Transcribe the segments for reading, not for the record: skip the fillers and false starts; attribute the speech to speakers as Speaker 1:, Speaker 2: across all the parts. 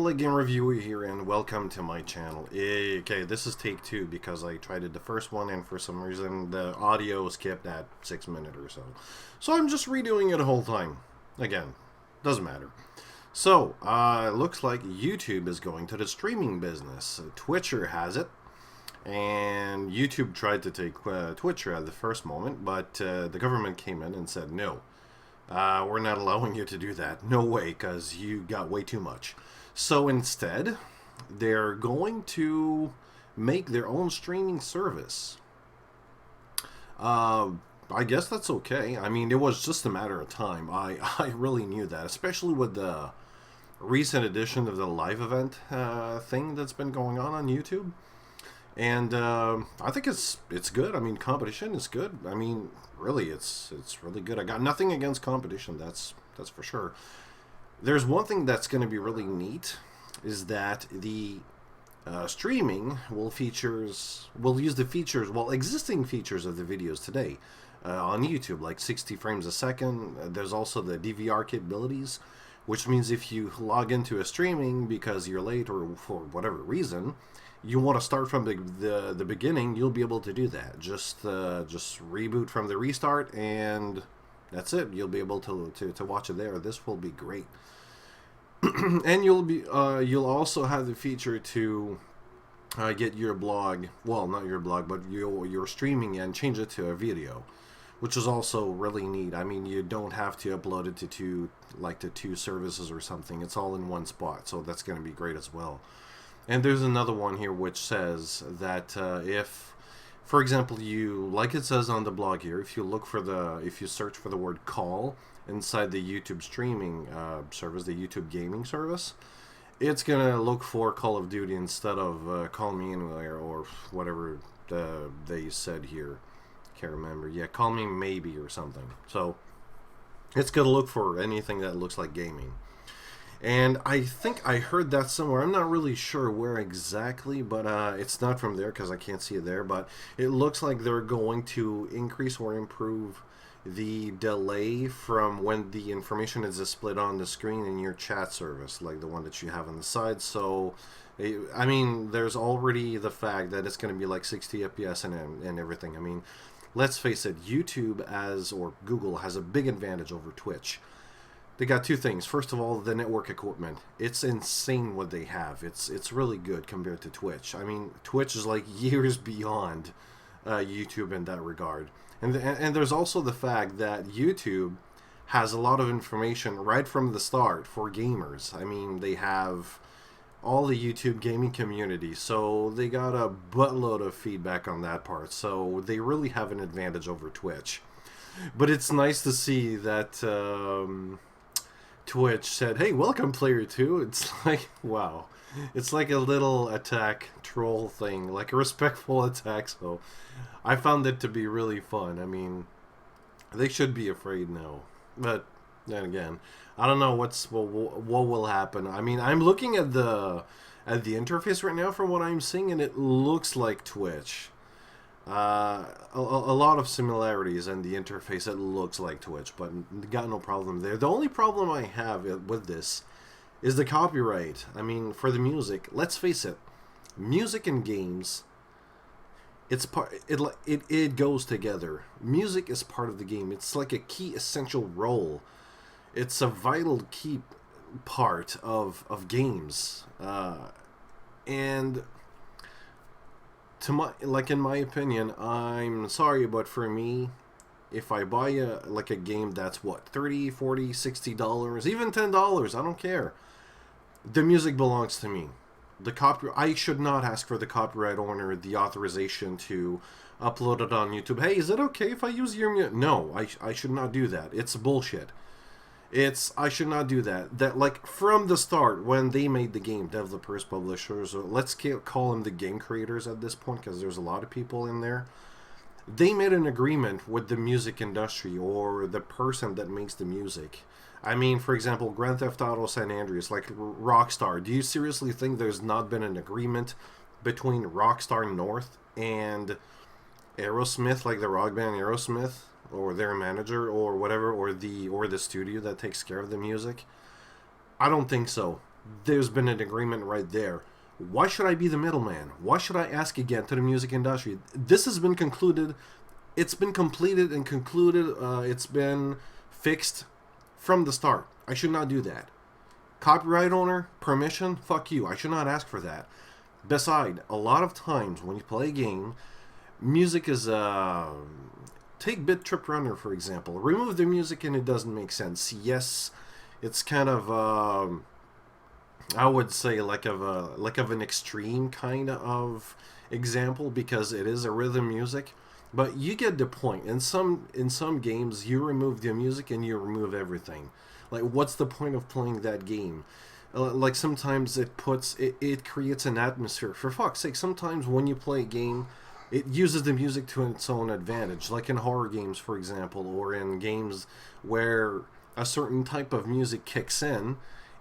Speaker 1: Bullet Game Reviewer here, and welcome to my channel. Okay, this is take two because I tried it the first one, and for some reason the audio skipped at 6 minutes or so. So I'm just redoing it the whole time. Again, doesn't matter. So, it looks like YouTube is going to the streaming business. Twitcher has it, and YouTube tried to take Twitcher at the first moment, but the government came in and said no. We're not allowing you to do that. No way, because you got way too much. So instead, they're going to make their own streaming service. I guess that's okay. I mean, it was just a matter of time. I really knew that, especially with the recent edition of the live event thing that's been going on YouTube. And I think it's good. I mean, competition is good. I mean, really, it's really good. I got nothing against competition. That's for sure. There's one thing that's going to be really neat, is that the streaming will use the features, well, existing features of the videos today on YouTube, like 60 frames a second. There's also the DVR capabilities, which means if you log into a streaming because you're late or for whatever reason, you want to start from the beginning, you'll be able to do that. Just reboot from the restart, and that's it. You'll be able to watch it there. This will be great. And you'll also have the feature to get your blog, well, not your blog, but your streaming, and change it to a video, which is also really neat. I mean, you don't have to upload it to two services or something. It's all in one spot, so that's going to be great as well. And there's another one here which says that if, for example, like it says on the blog here, if you search for the word call inside the YouTube streaming service, the YouTube gaming service, it's gonna look for Call of Duty instead of Call Me Anywhere or whatever they said here. Can't remember. Yeah, Call Me Maybe or something. So it's gonna look for anything that looks like gaming. And I think I heard that somewhere. I'm not really sure where exactly, but it's not from there because I can't see it there. But it looks like they're going to increase or improve the delay from when the information is displayed on the screen in your chat service, like the one that you have on the side. So, I mean, there's already the fact that it's going to be like 60 FPS and everything. I mean, let's face it, YouTube or Google has a big advantage over Twitch. They got two things. First of all, the network equipment. It's insane what they have. It's really good compared to Twitch. I mean, Twitch is like years beyond YouTube in that regard. And there's also the fact that YouTube has a lot of information right from the start for gamers. I mean, they have all the YouTube gaming community, so they got a buttload of feedback on that part. So they really have an advantage over Twitch. But it's nice to see that Twitch said, hey, welcome player 2. It's like, wow. It's like a little attack troll thing, like a respectful attack. So I found it to be really fun. I mean, they should be afraid now. But then again, I don't know what will happen. I mean, I'm looking at the interface right now from what I'm seeing, and it looks like Twitch. A lot of similarities in the interface. It looks like Twitch, but got no problem there. The only problem I have with this is the copyright. I mean, for the music, let's face it, music and games, it goes together. Music is part of the game. It's like a key essential role. It's a vital key part of games, and in my opinion, I'm sorry, but for me, if I buy a game that's what, $30, $40, $60, even $10, I don't care. The music belongs to me. I should not ask for the copyright owner the authorization to upload it on YouTube. Hey, is it okay if I use your music? No, I should not do that. It's bullshit. I should not do that. That, like, from the start, when they made the game, developers, publishers, or let's call them the game creators at this point, because there's a lot of people in there, they made an agreement with the music industry or the person that makes the music. I mean, for example, Grand Theft Auto San Andreas, like Rockstar. Do you seriously think there's not been an agreement between Rockstar North and Aerosmith, like the rock band Aerosmith? Or their manager, or whatever, or the studio that takes care of the music? I don't think so. there's been an agreement right there. Why should I be the middleman? Why should I ask again to the music industry? This has been concluded. It's been completed and concluded. It's been fixed from the start. I should not do that. Copyright owner, permission, fuck you. I should not ask for that. Beside, a lot of times when you play a game, music is take Bit Trip Runner for example. Remove the music and it doesn't make sense. Yes, it's kind of I would say like of an extreme kind of example because it is a rhythm music, but you get the point. In some games, you remove the music and you remove everything. Like, what's the point of playing that game? Like sometimes it creates an atmosphere. For fuck's sake, sometimes when you play a game, it uses the music to its own advantage. Like in horror games, for example, or in games where a certain type of music kicks in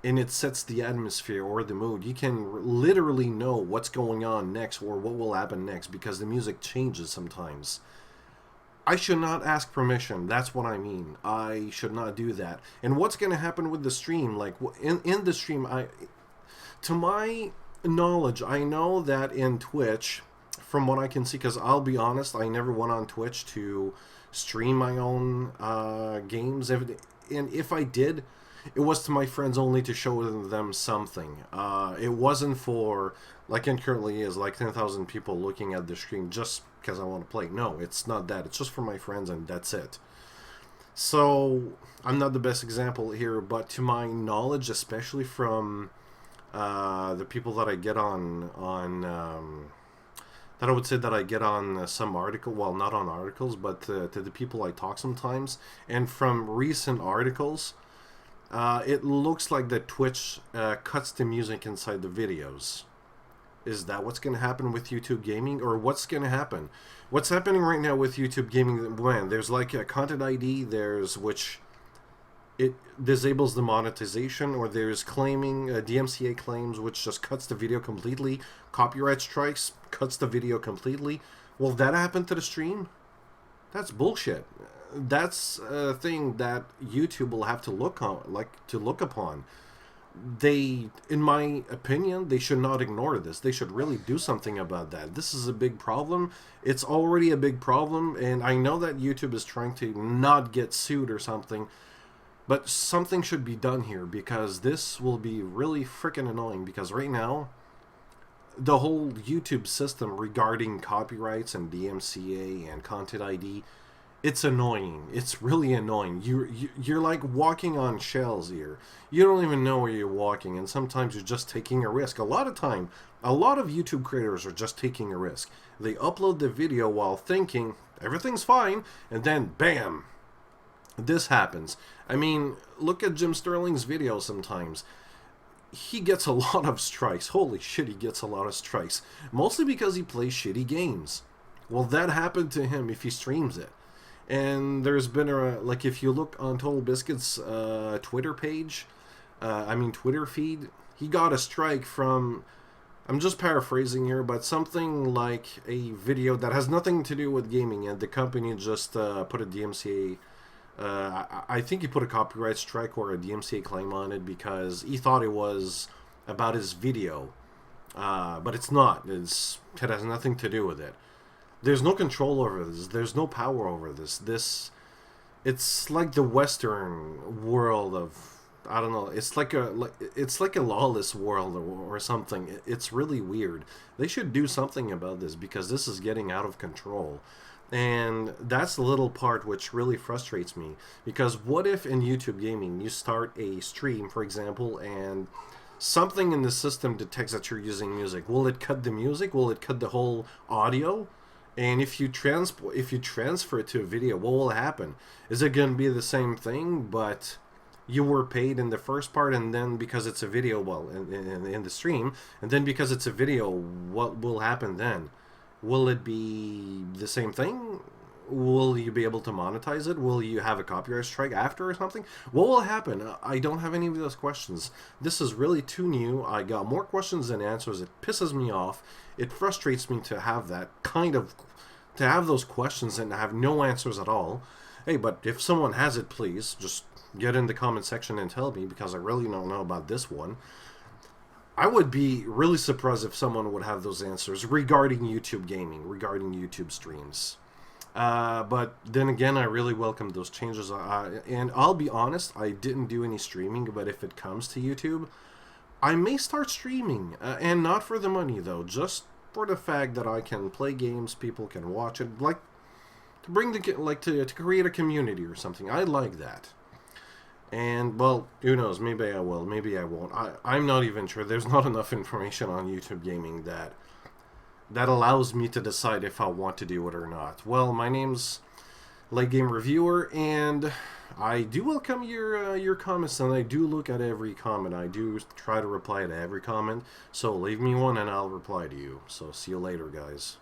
Speaker 1: and it sets the atmosphere or the mood. You can literally know what's going on next or what will happen next because the music changes sometimes. I should not ask permission. That's what I mean. I should not do that. And what's going to happen with the stream? Like in the stream, to my knowledge, I know that in Twitch, from what I can see, because I'll be honest, I never went on Twitch to stream my own games. And if I did, it was to my friends only to show them something. It wasn't for, like it currently is, like 10,000 people looking at the stream just because I want to play. No, it's not that. It's just for my friends and that's it. So, I'm not the best example here, but to my knowledge, especially from the people that I get on that I would say that I get on some article, well, not on articles, but to the people I talk sometimes, and from recent articles, it looks like that Twitch cuts the music inside the videos. Is that what's going to happen with YouTube Gaming? Or what's going to happen? What's happening right now with YouTube Gaming? When there's like a content ID, there's which it disables the monetization, or there's claiming DMCA claims, which just cuts the video completely. Copyright strikes, cuts the video completely. Will that happen to the stream? That's bullshit. That's a thing that YouTube will have to look upon. They, in my opinion, they should not ignore this. They should really do something about that. This is a big problem. It's already a big problem, and I know that YouTube is trying to not get sued or something, but something should be done here because this will be really freaking annoying because right now, the whole YouTube system regarding copyrights and DMCA and content ID, it's annoying. It's really annoying. You're like walking on shells here. You don't even know where you're walking, and sometimes you're just taking a risk. A lot of time, a lot of YouTube creators are just taking a risk. They upload the video while thinking everything's fine, and then bam, this happens. I mean, look at Jim Sterling's videos sometimes. He gets a lot of strikes. Holy shit, he gets a lot of strikes. Mostly because he plays shitty games. Will that happen to him if he streams it? And there's been like if you look on Total Biscuit's Twitter page, Twitter feed, he got a strike from, I'm just paraphrasing here, but something like a video that has nothing to do with gaming, and the company just put a DMCA, I think he put a copyright strike or a DMCA claim on it because he thought it was about his video, but it's not. It has nothing to do with it. There's no control over this. There's no power over this. It's like the Western world of, I don't know. It's like a lawless world or something. It's really weird. They should do something about this because this is getting out of control. And that's the little part which really frustrates me. Because what if in YouTube Gaming you start a stream, for example, and something in the system detects that you're using music? Will it cut the music? Will it cut the whole audio? And if you transfer it to a video, what will happen? Is it going to be the same thing, but you were paid in the first part, and then because it's a video, well, in the stream, and then because it's a video, what will happen then? Will it be the same thing? Will you be able to monetize it? Will you have a copyright strike after or something? What will happen? I don't have any of those questions. This is really too new. I got more questions than answers. It pisses me off. It frustrates me to have to have those questions and have no answers at all. Hey, but if someone has it, please just get in the comment section and tell me because I really don't know about this one. I would be really surprised if someone would have those answers regarding YouTube gaming, regarding YouTube streams. But then again, I really welcome those changes. And I'll be honest, I didn't do any streaming, but if it comes to YouTube, I may start streaming. And not for the money, though, just for the fact that I can play games, people can watch it, like to bring the to create a community or something. I like that. And, well, who knows, maybe I will, maybe I won't. I'm not even sure. There's not enough information on YouTube gaming that allows me to decide if I want to do it or not. Well, my name's Late Game Reviewer, and I do welcome your comments, and I do look at every comment. I do try to reply to every comment, so leave me one and I'll reply to you. So see you later, guys.